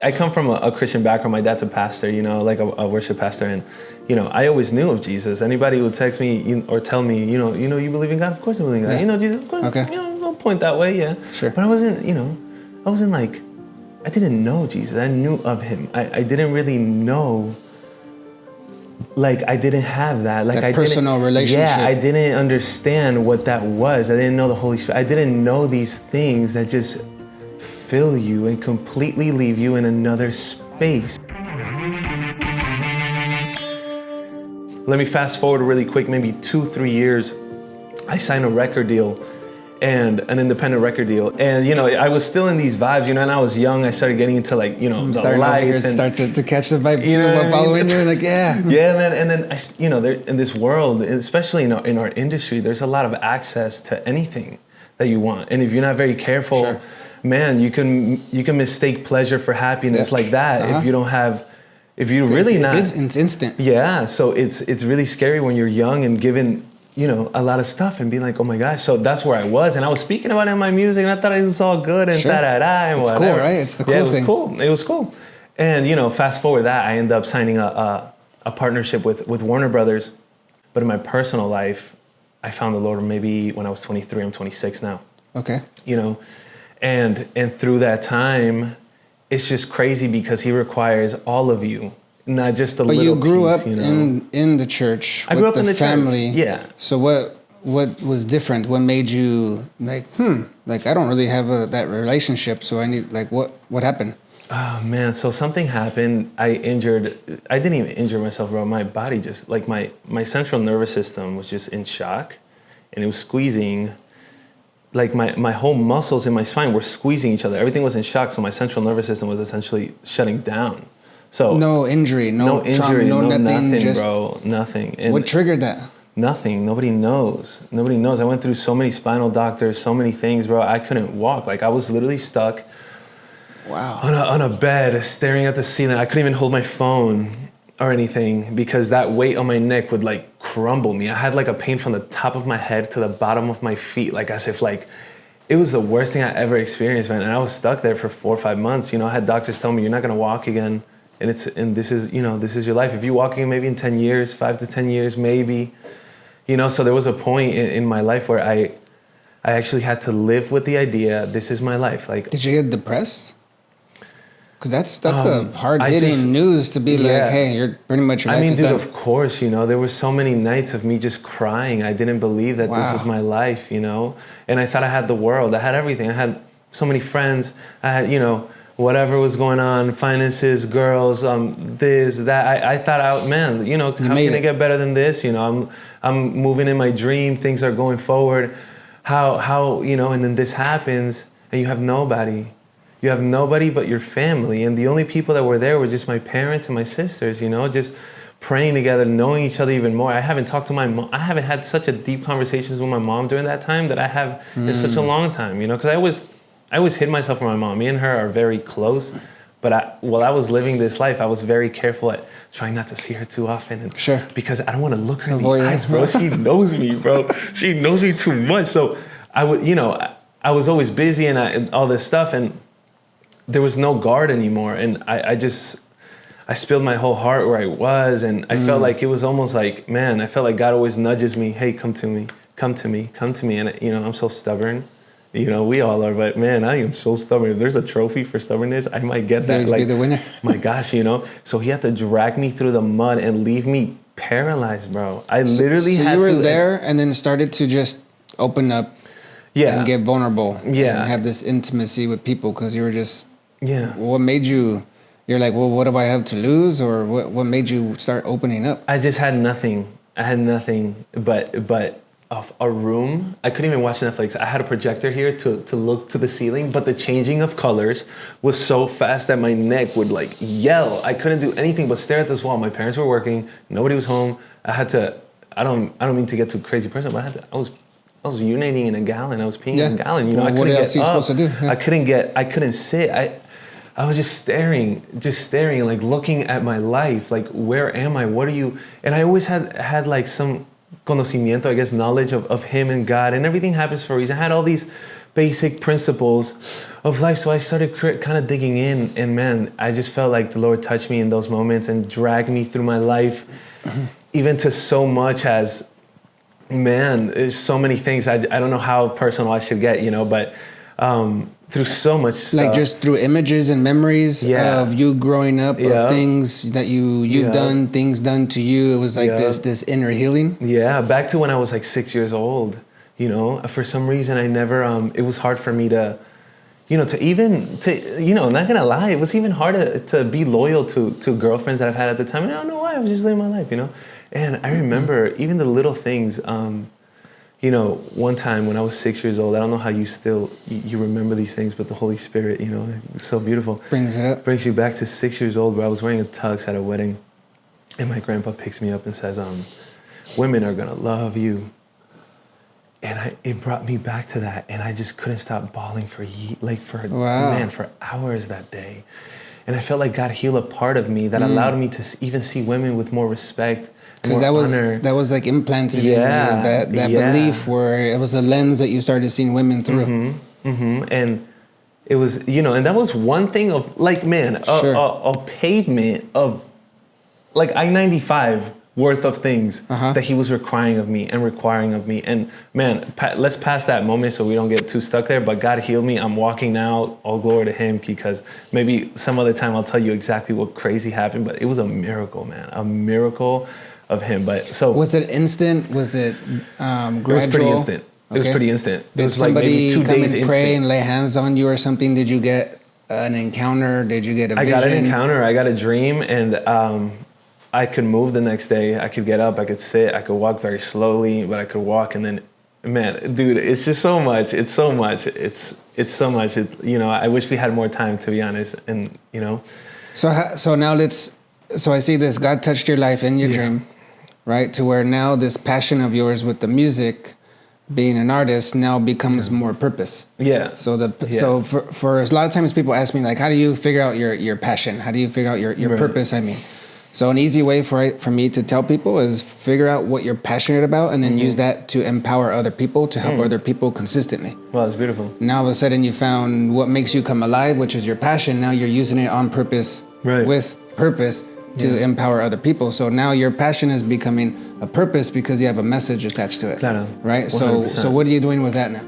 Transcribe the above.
I come from a Christian background. My dad's a pastor, like a worship pastor. And, I always knew of Jesus. Anybody would text me or tell me, you believe in God? Of course I believe in God. Yeah. Jesus, of course. Okay. Don't point that way, yeah. Sure. But I wasn't like, I didn't know Jesus. I knew of him. I didn't really know, like I didn't have that. Like that personal relationship. Yeah, I didn't understand what that was. I didn't know the Holy Spirit. I didn't know these things that just fill you and completely leave you in another space. Let me fast forward really quick, maybe 2-3 years. I signed a record deal, and an independent record deal. And, I was still in these vibes, and I was young. I started getting into like, the lights. And start to catch the vibe too, about following you, like, yeah. Yeah, man. And then, there, in this world, especially in our industry, there's a lot of access to anything that you want. And if you're not very careful, Sure. man, you can mistake pleasure for happiness like that if you don't have, if you really it's instant. Yeah, so it's really scary when you're young and given, a lot of stuff and being like, oh my gosh. So that's where I was, and I was speaking about it in my music, and I thought it was all good and Sure. and it's whatever. cool, right? It's the cool thing. It was cool. And fast forward that, I ended up signing a partnership with Warner Brothers. But in my personal life, I found the Lord maybe when I was 23. I'm 26 now. Okay. And through that time, it's just crazy because he requires all of you, not just a little piece. But you grew up in the church. I grew up with in the family. church. Yeah. So what was different? What made you like, like I don't really have that relationship, so I need, like, what happened? Oh man, so something happened. I didn't even injure myself, bro. My body just, like my central nervous system was just in shock, and it was squeezing. Like my whole muscles in my spine were squeezing each other. Everything was in shock, so my central nervous system was essentially shutting down. So no injury, no trauma, no nothing, just bro, nothing. And what triggered that? Nothing. Nobody knows. I went through so many spinal doctors, so many things, bro. I couldn't walk. Like, I was literally stuck. Wow. On a bed, staring at the ceiling. I couldn't even hold my phone or anything because that weight on my neck would like crumble me. I had like a pain from the top of my head to the bottom of my feet, like as if like it was the worst thing I ever experienced, man. And I was stuck there for 4 or 5 months. I had doctors tell me you're not gonna walk again, and this is your life. If you're walking maybe in 10 years, 5 to 10 years, maybe, So there was a point in my life where I actually had to live with the idea. This is my life. Like, did you get depressed? Because that's a hard-hitting news to be like, hey, you're pretty much your life is done. Of course, there were so many nights of me just crying. I didn't believe that this was my life, And I thought I had the world. I had everything. I had so many friends. I had, whatever was going on, finances, girls, this, that. I thought, man, how can it get better than this? I'm moving in my dream. Things are going forward. How, and then this happens, and you have nobody. You have nobody but your family. And the only people that were there were just my parents and my sisters, just praying together, knowing each other even more. I haven't talked to my mom. I haven't had such a deep conversations with my mom during that time that I have in such a long time, because I always hid myself from my mom. Me and her are very close. But while I was living this life, I was very careful at trying not to see her too often. And sure. Because I don't want to look her in the eyes, bro. She knows me, bro. She knows me too much. So I I was always busy and all this stuff. And there was no guard anymore, and I spilled my whole heart where I was, and I felt like it was almost like, man, I felt like God always nudges me, hey, come to me, and I'm so stubborn, we all are, but man, I am so stubborn. If there's a trophy for stubbornness, I might get that. Like, be the winner. My gosh, so he had to drag me through the mud and leave me paralyzed, bro. I literally had to. So you were there and then started to just open up. Yeah. And get vulnerable. Yeah. And have this intimacy with people because you were just. Yeah. What made you? You're like, well, what do I have to lose, or what made you start opening up? I just had nothing. I had nothing but a room. I couldn't even watch Netflix. I had a projector here to look to the ceiling, but the changing of colors was so fast that my neck would like yell. I couldn't do anything but stare at this wall. My parents were working. Nobody was home. I had to. I don't mean to get too crazy person, but I was urinating in a gallon. I was peeing in a gallon. Well, I couldn't what else are you supposed to do? Yeah. I couldn't sit. I was just staring, like looking at my life. Like, where am I? What are you? And I always had like some conocimiento, I guess, knowledge of him and God, and everything happens for a reason. I had all these basic principles of life. So I started kind of digging in, and man, I just felt like the Lord touched me in those moments and dragged me through my life, even to so much as, man, there's so many things. I don't know how personal I should get, but through so much stuff. Like just through images and memories of you growing up, of things that you've done, things done to you. It was like this inner healing. Yeah, back to when I was like 6 years old, for some reason I never, it was hard for me to, not gonna lie, it was even harder to be loyal to girlfriends that I've had at the time. And I don't know why, I was just living my life, And I remember even the little things, one time when I was 6 years old, I don't know how you remember these things, but the Holy Spirit, it's so beautiful. Brings it up. Brings you back to 6 years old, where I was wearing a tux at a wedding, and my grandpa picks me up and says, women are gonna love you. And it brought me back to that, and I just couldn't stop bawling for hours that day. And I felt like God healed a part of me that allowed me to even see women with more respect. Because that was like implanted in you, that belief where it was a lens that you started seeing women through. And it was, and that was one thing of like, man, a pavement of like I-95 worth of things that he was requiring of me. And man, let's pass that moment so we don't get too stuck there. But God healed me. I'm walking now. All glory to him, because maybe some other time I'll tell you exactly what crazy happened. But it was a miracle, man. A miracle of him. But so was it instant? Was it gradual? It was pretty instant. It was pretty instant. It Did was somebody like maybe 2 come days and pray instant. and lay hands on you or something? Did you get an encounter? Did you get a vision? I got an encounter. I got a dream, and I could move the next day. I could get up. I could sit. I could walk very slowly, but I could walk. And then, man, dude, it's just so much. It's so much. It's so much. I wish we had more time, to be honest. And So now So I see this. God touched your life in your dream, right? To where now this passion of yours with the music, being an artist, now becomes more purpose. Yeah. So for a lot of times people ask me like, how do you figure out your passion? How do you figure out your purpose? I mean. So an easy way for me to tell people is figure out what you're passionate about, and then use that to empower other people, to help other people consistently. Wow, that's beautiful. Now all of a sudden you found what makes you come alive, which is your passion. Now you're using it on purpose, with purpose, to empower other people. So now your passion is becoming a purpose because you have a message attached to it. Claro. Right? So what are you doing with that now?